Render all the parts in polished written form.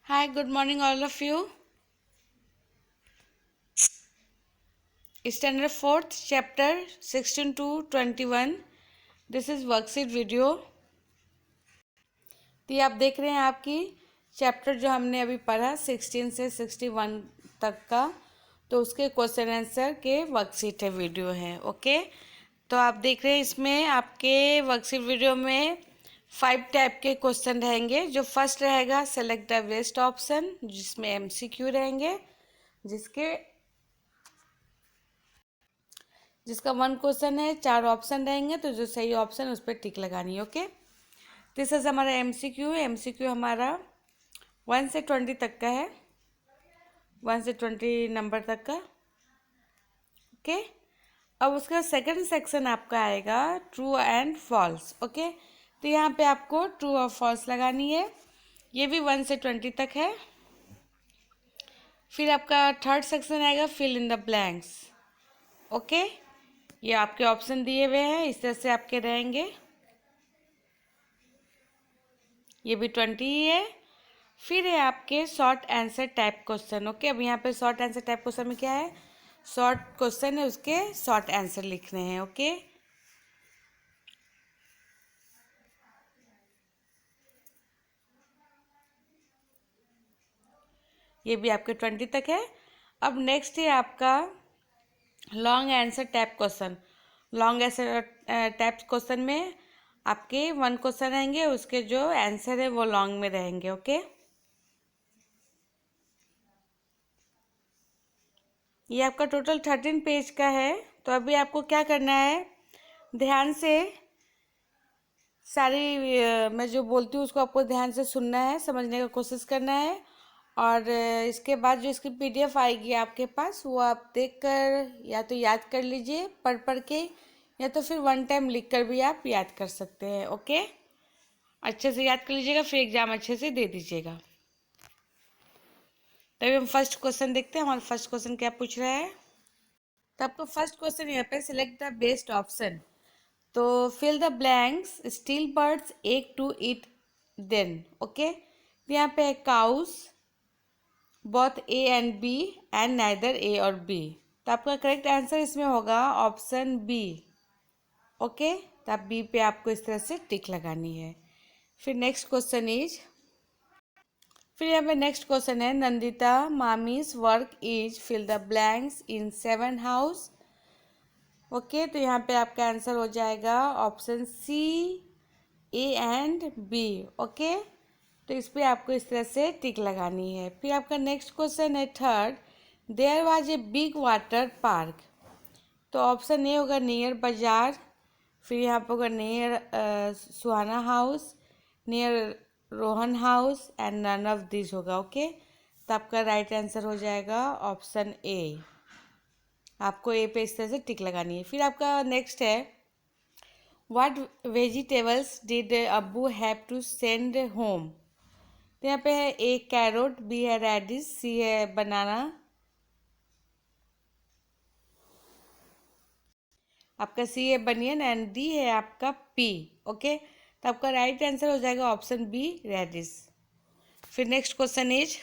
Hi, good morning, all of you. Standard 4th, chapter 16 to 21. This is worksheet video. तो ये आप देख रहे हैं आपकी चैप्टर जो हमने अभी पढ़ा 16 से 61 तक का, तो उसके क्वेश्चन आंसर के वर्कशीट है, वीडियो है। ओके, तो आप देख रहे हैं इसमें आपके वर्कशीट वीडियो में 5 टाइप के क्वेश्चन रहेंगे। जो फर्स्ट रहेगा सेलेक्ट द बेस्ट ऑप्शन, जिसमें एमसीक्यू रहेंगे, जिसका 1 क्वेश्चन है, 4 ऑप्शन रहेंगे, तो जो सही ऑप्शन उस पर टिक लगानी है। ओके, दिस इज हमारा एमसीक्यू। एमसीक्यू हमारा 1 से 20 तक का है, 1 से 20 नंबर तक का। ओके, अब उसका सेकंड सेक्शन आपका आएगा ट्रू एंड फॉल्स। ओके, तो यहाँ पे आपको ट्रू और फॉल्स लगानी है। ये भी 1 से 20 तक है। फिर आपका थर्ड सेक्शन आएगा fill in the blanks. Okay, ये आपके ऑप्शन दिए हुए हैं, इस तरह से आपके रहेंगे। ये भी 20 ही है। फिर है आपके short answer type question. Okay, अब यहाँ पे शॉर्ट आंसर टाइप क्वेश्चन में क्या है, शॉर्ट क्वेश्चन है, उसके शॉर्ट आंसर लिखने हैं। ओके, ये भी आपके 20 तक है। अब नेक्स्ट है आपका long answer type question. Long answer type question में आपके 1 क्वेश्चन रहेंगे, उसके जो आंसर है वो लॉन्ग में रहेंगे। ओके, ये आपका टोटल 13 पेज का है। तो अभी आपको क्या करना है, ध्यान से सारी मैं जो बोलती हूँ उसको आपको ध्यान से सुनना है, समझने का कोशिश करना है। और इसके बाद जो इसकी पीडीएफ आएगी आपके पास, वो आप देख कर या तो याद कर लीजिए पढ़ पढ़ के, या तो फिर 1 टाइम लिख कर भी आप याद कर सकते हैं। ओके, अच्छे से याद कर लीजिएगा, फिर एग्ज़ाम अच्छे से दे दीजिएगा। तभी हम फर्स्ट क्वेश्चन देखते हैं, हमारा फर्स्ट क्वेश्चन क्या पूछ रहा है। तो आपको फर्स्ट क्वेश्चन यहाँ पे सिलेक्ट द बेस्ट ऑप्शन। तो fill the blanks, steal birds egg to eat then. Okay, तो यहाँ पे है cows, both A and B and neither A और बी। तो आपका करेक्ट आंसर इसमें होगा ऑप्शन बी। ओके, तो आप बी पे आपको इस तरह से टिक लगानी है। फिर नेक्स्ट क्वेश्चन इज, फिर यहाँ पे नेक्स्ट क्वेश्चन है नंदिता मामीज work is fill the blanks in 7 house. Okay, तो यहाँ पे आपका आंसर हो जाएगा option C, A and B. Okay, तो इस पर आपको इस तरह से टिक लगानी है। फिर आपका नेक्स्ट क्वेश्चन है third, there was a big water park. तो ऑप्शन ए होगा नियर बाजार, फिर यहाँ पर होगा near Suhana house, near Rohan house and none of this होगा। ओके, तो आपका राइट आंसर हो जाएगा ऑप्शन ए। आपको ए पे इस तरह से टिक लगानी है। फिर आपका नेक्स्ट है व्हाट वेजिटेबल्स डिड अब्बू हैव टू सेंड होम। तो यहाँ पे है ए कैरोट, बी है रेडिश, सी है बनाना, आपका सी है बनियन एंड डी है आपका पी। ओके, तो आपका राइट आंसर हो जाएगा ऑप्शन बी रेडिश। फिर नेक्स्ट क्वेश्चन इज,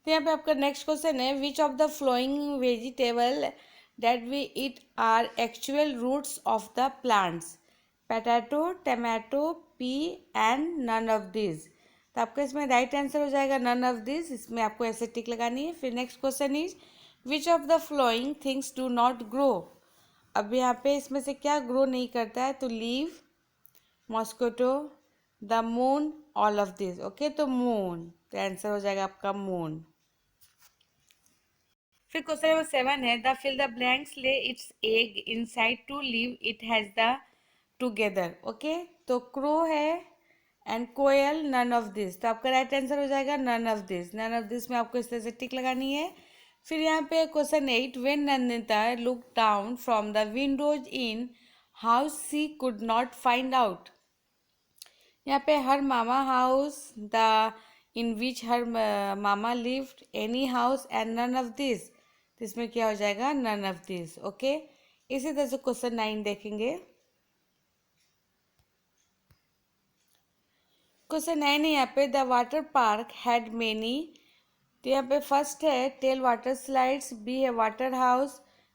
तो यहाँ पे आपका नेक्स्ट क्वेश्चन है which of the flowing vegetable that we eat are actual roots of the plants, potato, tomato, pea and none of this. तो आपका इसमें राइट आंसर हो जाएगा नन ऑफ दिस, इसमें आपको ऐसे टिक लगानी है। फिर next question is which of the flowing things do not grow. अब यहाँ पे इसमें से क्या ग्रो नहीं करता है, तो leave, mosquito, the moon, all of this. Okay, तो मून, तो आंसर हो जाएगा आपका मून। फिर क्वेश्चन नंबर 7 है the fill the blanks lay its egg inside to leave it has the together. Okay, तो क्रो है and koel, none of this. तो आपका राइट आंसर हो जाएगा none of this. None of this में आपको इस तरह से टिक लगानी है। फिर यहाँ पे question 8 when Nandita look down from the windows in house she could not find out. यहाँ पे her mama house, the in which her mama lived, any house and none of this. तो इसमें क्या हो जाएगा नन ऑफ दिस। ओके, इसी तरह से क्वेश्चन 9 देखेंगे। क्वेश्चन 9 है यहाँ पे, the water park had many. तो यहाँ पे फर्स्ट है टेल वाटर स्लाइड्स, बी है वाटर हाउस,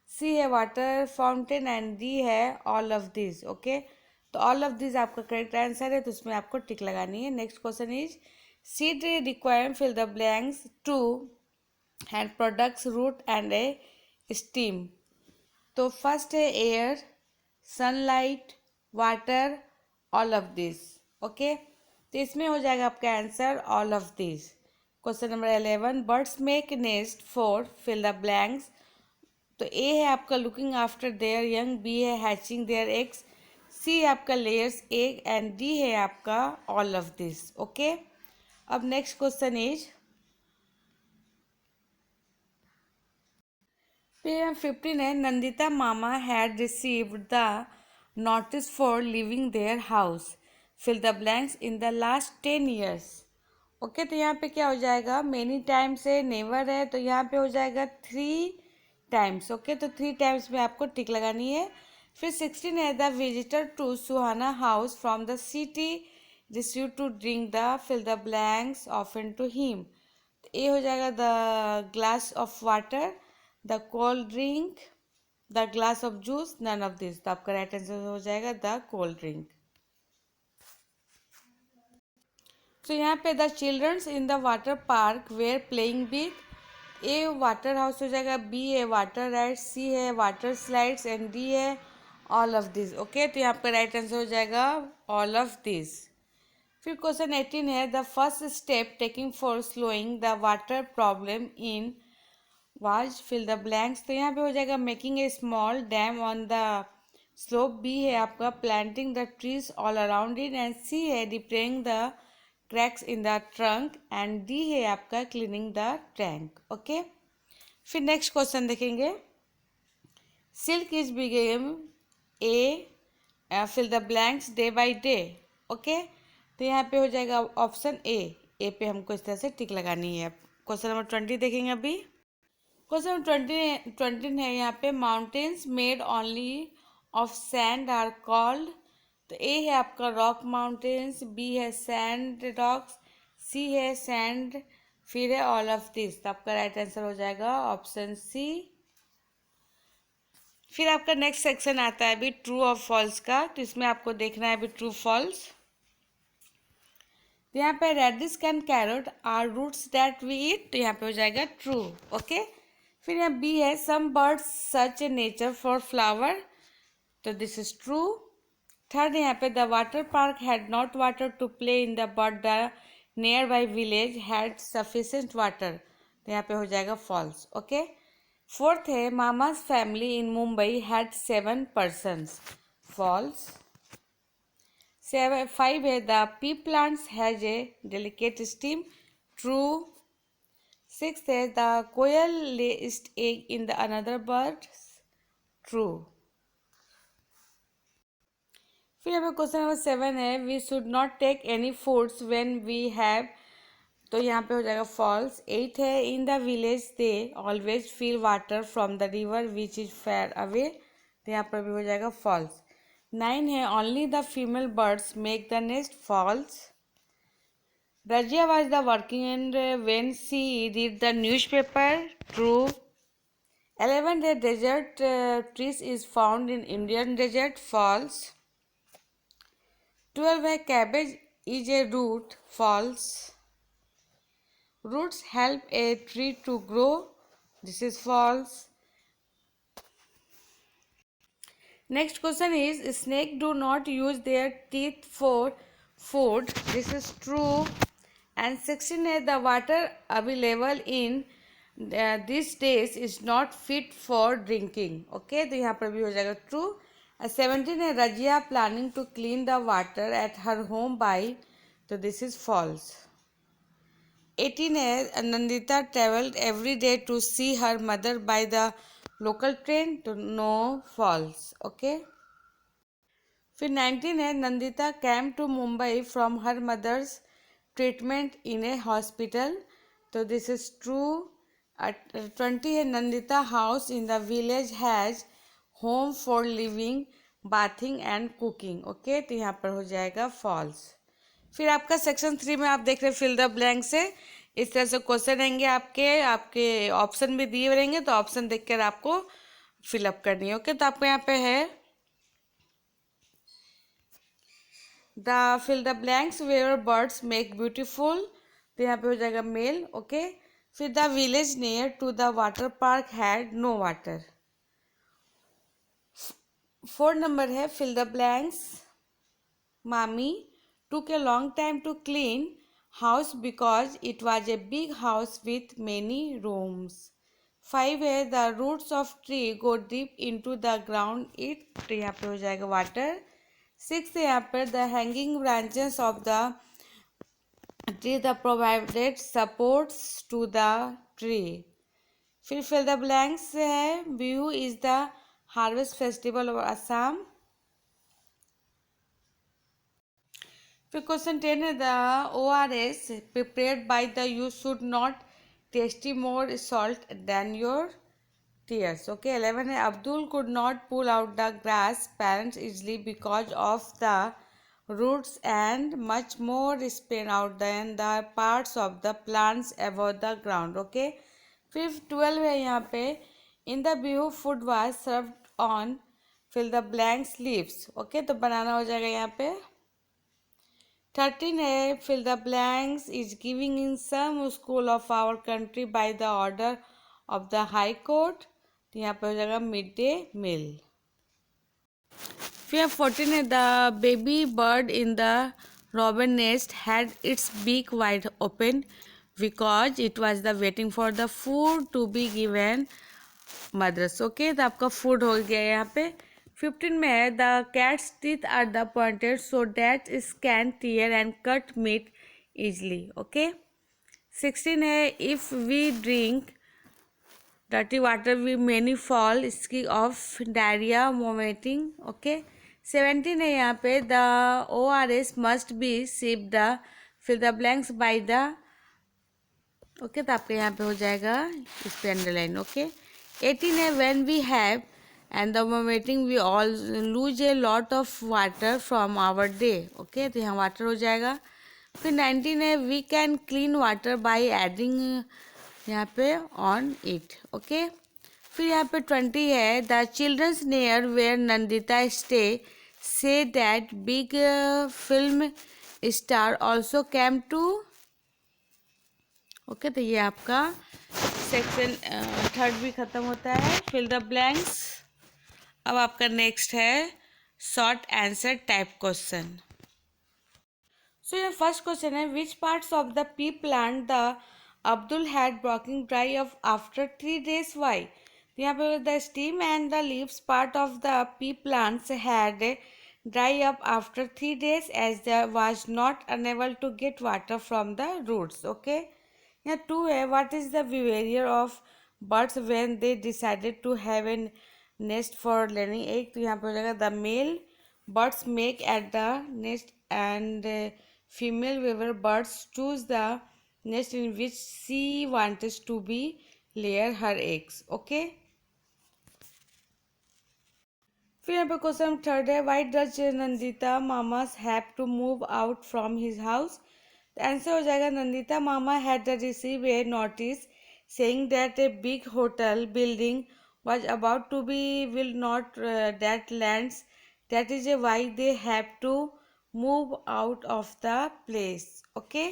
सी है वाटर फाउंटेन एंड डी है ऑल ऑफ दिस। ओके, तो ऑल ऑफ दिस आपका करेक्ट आंसर है, तो उसमें आपको टिक लगानी है। Next question is seed requirement fill the blanks to and products root and a stem. तो फर्स्ट है air, sunlight, water, all of this. Okay, तो इसमें हो जाएगा आपका answer all of this. Question number 11, birds make nest for fill the blanks. तो A है आपका looking after their young, B है हैचिंग देयर एग्स, सी है आपका लेयर्स एग एंड डी है आपका ऑल ऑफ दिस। ओके, अब next question is page 15 है, Nandita mama had received the notice for living their house, fill the blanks in the last 10 years. Okay, तो यहाँ पे क्या हो जाएगा, मेनी टाइम्स है, नेवर है, तो यहाँ पे हो जाएगा 3 टाइम्स। ओके, तो 3 टाइम्स में आपको टिक लगानी है। फिर 16 है, the visitor to Suhana house from the city receive to drink the fill the blanks ऑफन टू हिम। ए हो जाएगा the glass of water, the cold drink, the glass of juice, none of this. तो आपका right answer हो जाएगा the cold drink. तो यहाँ पे the childrens in the water park were playing with. A water house हो जाएगा, B है वाटर राइड, सी है वाटर स्लाइड्स एंड डी है ऑल ऑफ दिस। ओके, तो यहाँ पे राइट आंसर हो जाएगा ऑल ऑफ दिस। फिर क्वेश्चन 18 है, the first step taking for slowing the water problem in was fill the blanks. तो यहाँ पे हो जाएगा making a small dam on the slope, B है आपका planting the trees all around it and C है repairing the cracks in the trunk and D है आपका क्लीनिंग द टैंक। ओके, फिर नेक्स्ट क्वेश्चन देखेंगे, silk is became a fill the blanks day by day. Okay, तो यहाँ पे हो जाएगा ऑप्शन ए पे हमको इस तरह से टिक लगानी है। क्वेश्चन नंबर 20 देखेंगे अभी। क्वेश्चन नंबर 20 है यहाँ पे, mountains made only of sand are called. तो ए है आपका रॉक माउंटेन्स, बी है सैंड रॉक्स, सी है सैंड, फिर है ऑल ऑफ दिस। तो आपका राइट आंसर हो जाएगा ऑप्शन सी। फिर आपका नेक्स्ट सेक्शन आता है अभी ट्रू और फॉल्स का, तो इसमें आपको देखना है अभी ट्रू फॉल्स। तो यहाँ पे radish and carrot are roots that we eat, तो यहाँ पे हो जाएगा ट्रू। ओके, फिर यहाँ बी है, some birds search a nature for flower, so this is true. Third यहाँ पे, the water park had not water to play in the but the near by village had sufficient water, तो यहाँ पे हो जाएगा false. Okay, fourth है, मामाज family in Mumbai had 7 persons, false. 5 है, the pea plants has a delicate stem, true. 6 है, the koel laid egg in the another bird, true. फिर हमें क्वेश्चन नंबर 7 है, we should not take any foods when we have, तो यहाँ पे हो जाएगा फॉल्स। 8 है, in the village they always feel water from the river which is fair away, तो यहाँ पर भी हो जाएगा फॉल्स। 9 है, only the female birds make the nest, false. Razia was the working and when she read the newspaper, true. 11 the desert trees is found in Indian desert, false. 12 है, cabbage is a root, false. Roots help a tree to grow, this is false. Next question is, snake do not use their teeth for food, this is true. And 16 है, the water available in these days is not fit for drinking, okay, तो यहाँ पर भी हो जाएगा true. 17 है, Razia planning to clean the water at her home by, तो this is false. 18 है, Nandita traveled every day to see her mother by the local train, तो no, false. okay. फिर 19 है, Nandita came to Mumbai from her mother's treatment in a hospital, तो this is true. 20 है, Nandita house in the village has home for living, bathing and cooking, okay, तो यहाँ पर हो जाएगा false. फिर आपका सेक्शन 3 में आप देख रहे हैं फिल द ब्लैंक से इस तरह से क्वेश्चन रहेंगे आपके ऑप्शन भी दिए रहेंगे, तो ऑप्शन देखकर आपको फिलअप करनी है। ओके, तो आपको यहाँ पे है the fill the blanks where birds make beautiful, तो यहाँ पे हो जाएगा मेल। ओके, फिर the village near to the water park had no water. 4 number है fill the blanks Mommy took a long time to clean house because it was a big house with many rooms. 5 है the roots of tree go deep into the ground, it तो यहाँ पे हो जाएगा water. 6 है यहाँ पर the hanging branches of the tree the provided supports to the tree. फिर fill the blanks है Bihu is the harvest festival of Assam. फिर क्वेश्चन 10 है the ORS prepared by the you should not tasty more salt than your tears. Okay, 11 है Abdul could not pull out the grass parents easily because of the roots and much more spread out than the parts of the plants above the ground. Okay, फिर 12 है यहाँ पे in the bihu food was served on fill the blanks leaves. Okay, तो बनाना हो जाएगा यहाँ पे 13 है fill the blanks is giving in some school of our country by the order of the high court, तो यहाँ पे हो जाएगा मिड डे मील। फिर 14 है the baby bird in the robin nest had its beak wide open because it was the waiting for the food to be given mothers. Okay, तो आपका food हो गया यहाँ पे। 15 में है the cats teeth are the pointed so that is can tear and cut meat easily. Okay, 16 है if we drink dirty water we many fall sick of diarrhea vomiting. Okay, 17 है यहाँ पे the ORS must be sipped the fill the blanks by the okay, तो आपके यहाँ पे हो जाएगा इस पे अंडरलाइन। ओके, 18 है when we have and the vomiting we all lose a lot of water from our day. Okay, तो यहाँ वाटर हो जाएगा। फिर 19 है we can clean water by adding यहाँ पे ऑन इट। ओके, फिर यहाँ पे 20 है the childrens near where Nandita stay say that big film star also came to. Okay, तो ये आपका सेक्शन थर्ड भी ख़त्म होता है फिल द ब्लैंक्स। अब आपका नेक्स्ट है short answer type question. So ये फर्स्ट क्वेश्चन है which parts of the pea plant the Abdul had broking dry of after 3 days why. यहाँ पे the stem and the leaves part of the pea plants had dry up after 3 days as the was not unable to get water from the roots. Okay, यहाँ 2 है what is the behaviour of birds when they decided to have an nest for laying egg, तो यहाँ पे हो जाएगा the male birds make at the nest and female weaver birds choose the nest in which she wanted to be layer her eggs. Okay, फिर यहाँ पे question third है why does Nandita mama's have to move out from his house, तो answer हो जाएगा Nandita mama had receive a notice saying that a big hotel building was about to be will not that lands, that is why they have to move out of the place. Okay,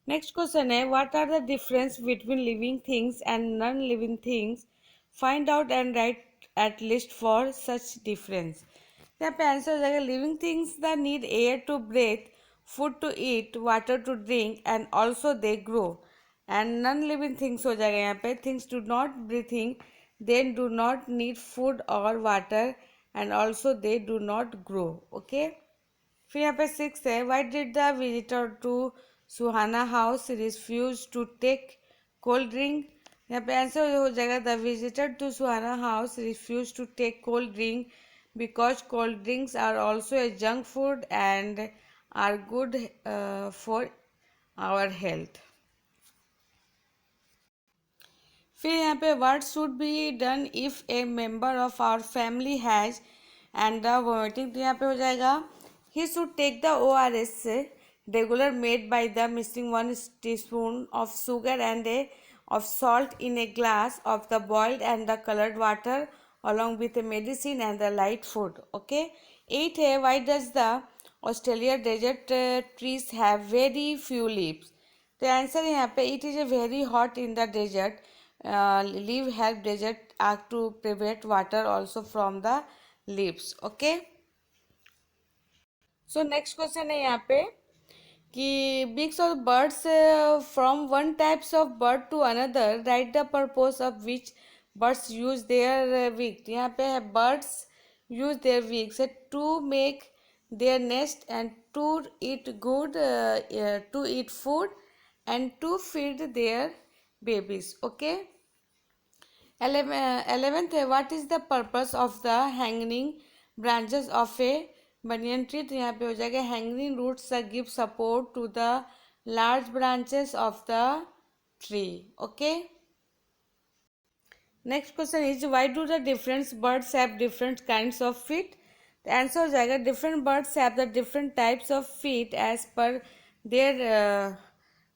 next question है what are the difference between living things and non living things, find out and write at least for such difference। यहाँ पे answer हो जाएगा living things the need air to breath food to eat water to drink and also they grow, and non living things हो जाएगा यहाँ पे things do not breathing then do not need food और water and also they do not grow. Okay, फिर यहाँ पे 6 है why did the visitor to Suhana house refuse to take cold drink, यहाँ पे आंसर हो जाएगा the visitor to Suhana house refuse to take cold drink because cold drinks are also a junk food and are good for our health। फिर यहाँ पे what should be done if a member of our family has and the vomiting, तो यहाँ पे हो जाएगा He should take the ORS regular made by the mixing 1 teaspoon of sugar and of salt in a glass of the boiled and the colored water along with the medicine and the light food. Okay. 8 है, why does the Australia desert trees have very few leaves? तो आंसर है यहाँ पे it is a very hot in the desert leave help desert आग to prevent water also from the leaves. Okay. So next question है यहाँ पे कि beaks of birds from one types of bird to another right the purpose of which birds use their beak. यहाँ पे है birds use their beaks to make their nest and to eat good to eat food and to feed their babies. Okay. 11th, what is the purpose of the hanging branches of a banyan tree? तो यहाँ पे हो जाएगा hanging roots give support to the large branches of the tree. Okay. Next question is why do the different birds have different kinds of feet? The answer हो जाएगा different birds have the different types of feet as per their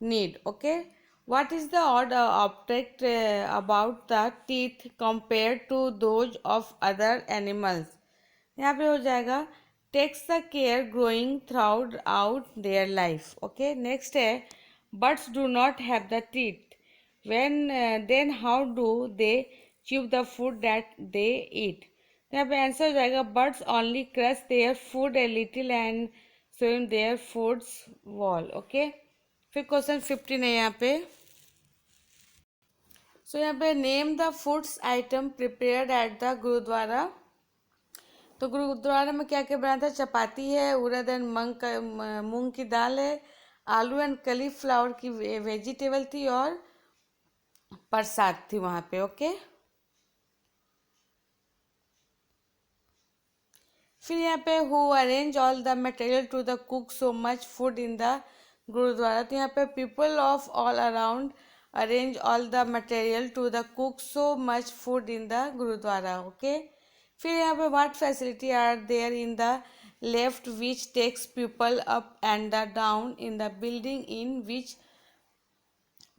need. Okay. What is the odd object about the teeth compared to those of other animals? यहाँ पे हो जाएगा takes the care growing throughout their life. Okay. Next है birds do not have the teeth. When then how do they chew the food that they eat? यहाँ पे answer हो जाएगा birds only crush their food a little and swim their food's wall. Okay. फिर question 15 है यहाँ पे. So यहाँ पे name the foods item prepared at the gurdwara. तो गुरुद्वारा में क्या क्या बना था? चपाती है, उड़द एंड मूंग की दाल है, आलू एंड कलीफ्लावर की वेजिटेबल थी और प्रसाद थी वहाँ पे. ओके. फिर यहाँ पे who arrange all the material to the cook so much food in the gurdwara. तो यहाँ पे people of all around arrange all the material to the cook so much food in the gurdwara. Okay. फिर यहाँ पे what facility are there in the left which takes people up and the down in the building in which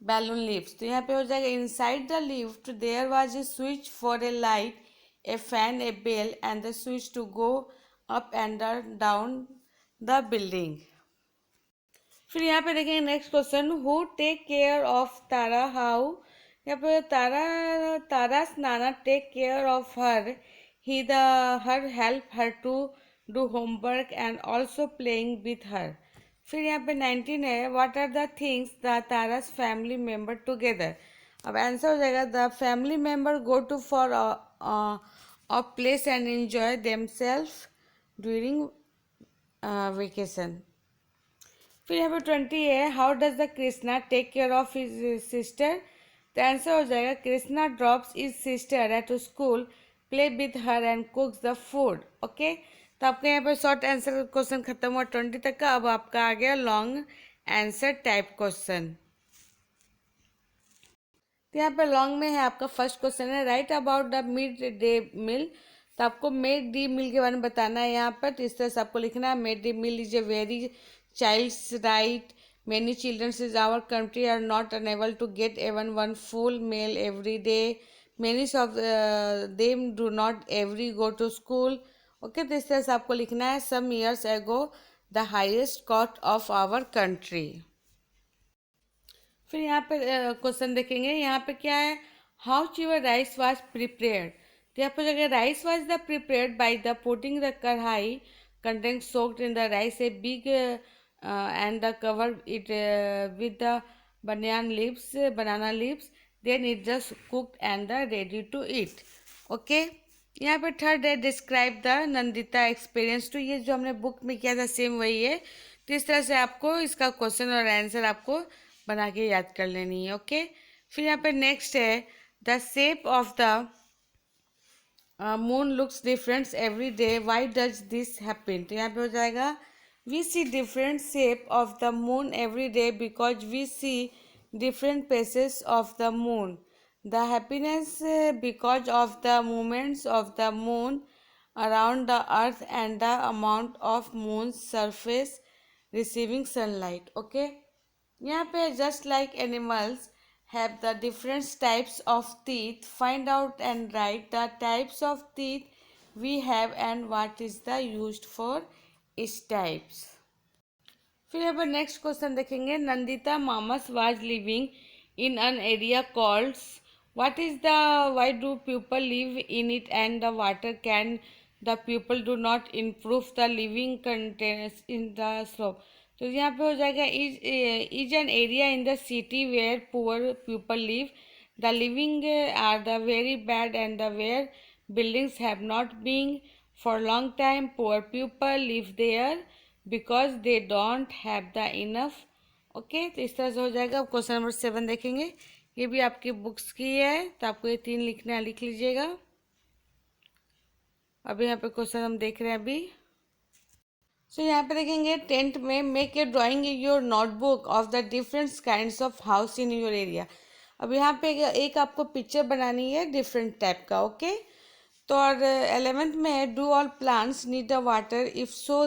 balloon lift. तो यहाँ पे हो जाएगा inside the lift there was a switch for a light, a fan, a bell and the switch to go up and down the building. फिर यहाँ पे देखेंगे next question who take care of Tara how. यहाँ पे Tara's nana take care of her. He the her help her to do homework and also playing with her. फिर यहाँ पे 19 है what are the things the Tara's family member together. अब answer हो जाएगा the family member go to for a place and enjoy themself during vacation. फिर यहाँ पे 20 है how does the Krishna take care of his sister. तो आंसर हो जाएगा Krishna drops his sister at school, play with her and cooks the food. Okay. तो आपका यहाँ पे शॉर्ट आंसर क्वेश्चन खत्म हुआ 20 तक का. अब आपका आ गया लॉन्ग आंसर टाइप क्वेश्चन. तो यहाँ पे लॉन्ग में है आपका फर्स्ट क्वेश्चन है right about the mid day meal. तो आपको मिड डे मील के बारे में बताना है यहाँ पर. तो इस तरह से आपको लिखना है mid day meal is a very child's right. Many children in our country are not unable to get even one full meal every day. Many of them do not every go to school. Okay, तो इस तरह से आपको लिखना है some years ago the highest cost of our country. फिर यहाँ पे क्वेश्चन देखेंगे यहाँ पे क्या है हाउ चिवर राइस वाज प्रिपेयर्ड. तो यहाँ पर जगह rice was the prepared by the putting the कढ़ाई content soaked in the rice a big and cover it with the banana leaves then it just cooked and ready to eat. Okay. यहाँ पे third है describe the Nandita experience. तो ये जो हमने book में किया था सेम वही है. तो इस तरह से आपको इसका क्वेश्चन और आंसर आपको बना के याद कर लेनी है. ओके. फिर यहाँ पे नेक्स्ट है the shape of the moon looks different every day why does this happen. तो यहाँ पे हो जाएगा we see different shape of the moon every day because we see different phases of the moon. The happiness because of the movements of the moon around the earth and the amount of moon's surface receiving sunlight. Okay, यहाँ पे just like animals have the different types of teeth, find out and write the types of teeth we have and what is the used for each types. फिर यहाँ पर next question देखेंगे, Nandita mamas was living in an area called, what is the, why do people live in it and the water can the people do not improve the living contents in the slope. तो यहाँ पे हो जाएगा is an area in the city where poor people live, the living are the very bad and the where buildings have not been for long time, poor people live there because they don't have the enough. Okay, तो इस तरह से हो जाएगा। अब question number 7 देखेंगे, ये भी आपकी बुक्स की है, तो आपको ये 3 लिखना, लिख लीजिएगा। अभी यहाँ पे क्वेश्चन हम देख रहे हैं अभी। सो यहाँ पे देखेंगे, टेंट में make a drawing your notebook of the different kinds of house in your area. अब यहाँ पे एक आपको पिक्चर बनानी है डिफरेंट टाइप का। ओके, तो और 11th में है, do all plants need the water, if so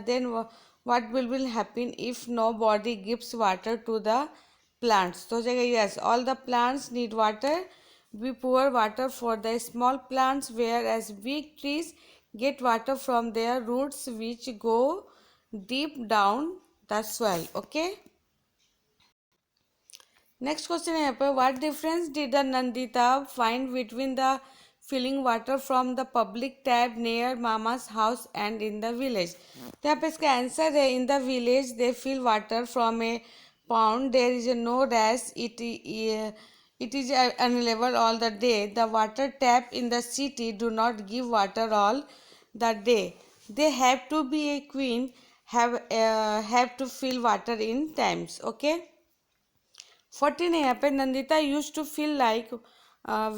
then what will happen if nobody gives water to the plants. तो हो जाएगा yes, all the plants need water, we pour water for the small plants whereas big trees get water from their roots which go deep down the soil. Okay, next question है यहाँ पर, what difference did the Nandita find between the filling water from the public tap near mama's house and in the village। तो यहाँ पे इसका answer है, in the village they fill water from a pond, there is no rash, it is unavailable all the day, the water tap in the city do not give water all the day, they have to be a queen, have to fill water in times। okay, 14 है यहाँ पे, Nandita use to feel like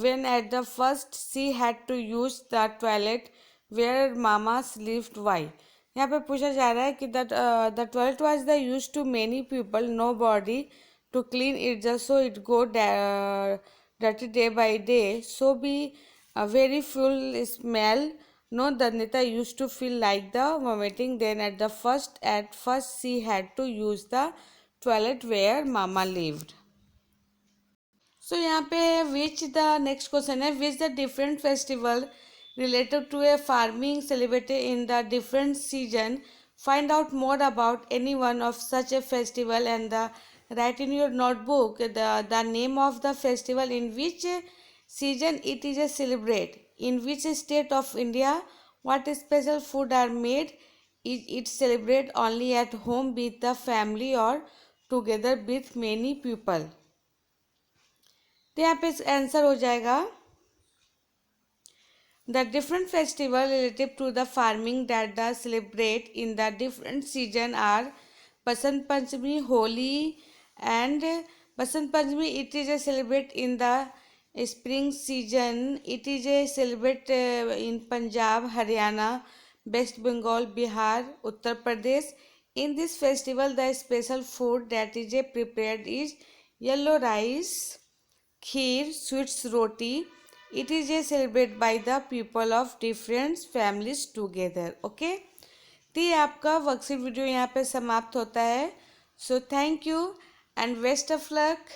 when at the first she had to use the toilet where mamas lived, why। यहाँ पे पूछा जा रहा है कि the toilet was the used to many people, nobody to clean it, just so it go dirty day by day, so be a very full smell, no, Nandita used to feel like the vomiting, then at first she had to use the toilet where mama lived। सो यहाँ पे which the next question है, which the different festival related to a farming celebrated in the different season, find out more about any one of such a festival and the write in your notebook the name of the festival, in which season it is a celebrate, in which state of India, what special food are made, is it celebrate only at home with the family और together with many people. तो यहाँ पे answer हो जाएगा, the different festival related to the farming that the celebrate in the different season are Basant Panchami, Holi and Basant Panchami it is a celebrate in the spring season, it is a celebrate in Punjab, Haryana, West Bengal, Bihar, Uttar Pradesh. In this festival the special food that is a prepared is yellow rice, kheer, sweets, roti, it is a celebrate by the people of different families together. Okay, तो ये आपका worksheet video यहाँ पे समाप्त होता है। So thank you and best of luck.